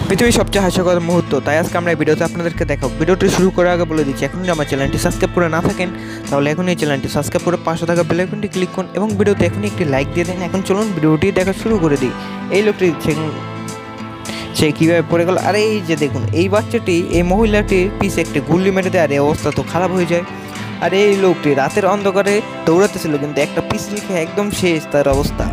পৃথিবীর সবচেয়ে হাস্যকর মুহূর্ত, তাই আজকে আমরা এই ভিডিওতে আপনাদেরকে দেখাবো। ভিডিওটি শুরু করার আগে বলে দিচ্ছি, এখন যদি আমার চ্যানেলটি সাবস্ক্রাইব করে না থাকেন তাহলে এখনই এই চ্যানেলটি সাবস্ক্রাইব করে পাশে থাকা বেল আইকনটি ক্লিক করুন এবং ভিডিওতে এখনই একটি লাইক দিয়ে দিন। এখন চলুন ভিডিওটি দেখা শুরু করে দিই। এই লোকটি সে কীভাবে পড়ে গেল, আর এই যে দেখুন এই বাচ্চাটি এই মহিলাটির পিছে একটি গুল্লি মেরে দেয়, আর এই অবস্থা তো খারাপ হয়ে যায়। আর এই লোকটি রাতের অন্ধকারে দৌড়াতেছিল, কিন্তু একটা পিছল খেয়ে একদম শেষ তার অবস্থা।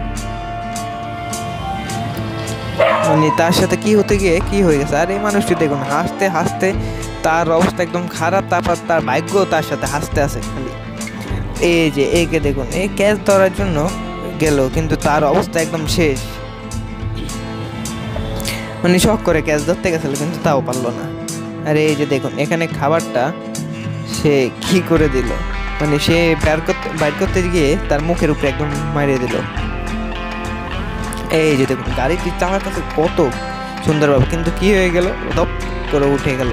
মানে তার সাথে কি হতে গিয়ে কি হয়ে গেছে। আর এই মানুষটি দেখুন হাসতে হাসতে তার অবস্থা একদম খারাপ, তারপর তার ভাগ্য তার সাথে হাসতে আসে খালি। এই যে একে দেখুন, এই ক্যাচ ধরার জন্য গেল, কিন্তু তার অবস্থা একদম শেষ। মানে শখ করে ক্যাচ ধরতে গেছিল, কিন্তু তাও পারলো না। আর এই যে দেখুন এখানে খাবারটা সে কি করে দিল, মানে সে বাইর করতে গিয়ে তার মুখের উপরে একদম মারিয়ে দিল। এই যে দেখুন গাড়িটি চালাতেছে কত সুন্দরভাবে, কিন্তু কি হয়ে গেল, দপ করে উঠে গেল।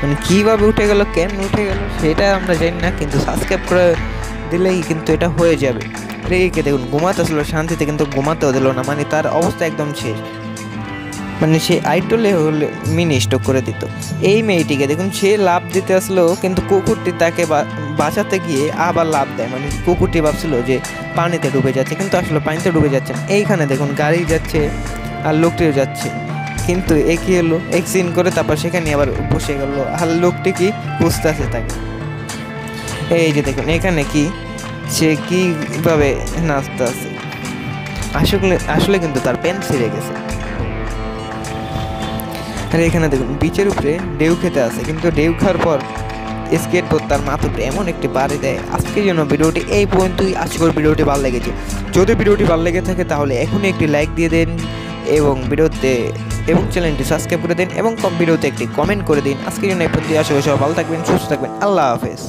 মানে কীভাবে উঠে গেল, কেন উঠে গেল সেটা আমরা জানি না, কিন্তু সাবস্ক্রাইব করে দিলেই কিন্তু এটা হয়ে যাবে। রেখে দেখুন ঘুমাতেছিল শান্তিতে, কিন্তু ঘুমাতেও দিল না, মানে তার অবস্থা একদম শেষ। মানে সে আইডলে হলে মিনি স্টক করে দিত। এই মেয়েটিকে দেখুন সে লাভ দিতে আসলো, কিন্তু কুকুরটি তাকে বাঁচাতে গিয়ে আবার লাভ দেয়। মানে কুকুরটি ভাবছিল যে পানিতে ডুবে যাচ্ছে, কিন্তু আসলে পানিতে ডুবে যাচ্ছে না। এইখানে দেখুন গাড়ি যাচ্ছে আর লোকটিও যাচ্ছে, কিন্তু এ কী হলো, এক্সিডেন্ট করে তারপর সেখানে আবার বসে গেল, আর লোকটি কি বুঝতে আছে তাকে। এই যে দেখুন এখানে কি সে কীভাবে নাচতে আছে, আসলে কিন্তু তার প্যান্ট ছিঁড়ে গেছে। আর এখানে দেখুন বিচের উপরে ঢেউ খেতে আসে, কিন্তু ঢেউ খাওয়ার পর স্কেটবোর্ড তার মাথা উপরে এমন একটি বাড়ি দেয়। আজকের জন্য ভিডিওটি এই পর্যন্তই। আশা করি ভিডিওটি ভালো লেগেছে। যদি ভিডিওটি ভালো লেগে থাকে তাহলে এখনই একটি লাইক দিয়ে দেন এবং চ্যানেলটি সাবস্ক্রাইব করে দিন এবং ভিডিওতে একটি কমেন্ট করে দিন। আজকের জন্য এই পর্যন্ত। আশা করি সবাই ভালো থাকবেন, সুস্থ থাকবেন। আল্লাহ হাফেজ।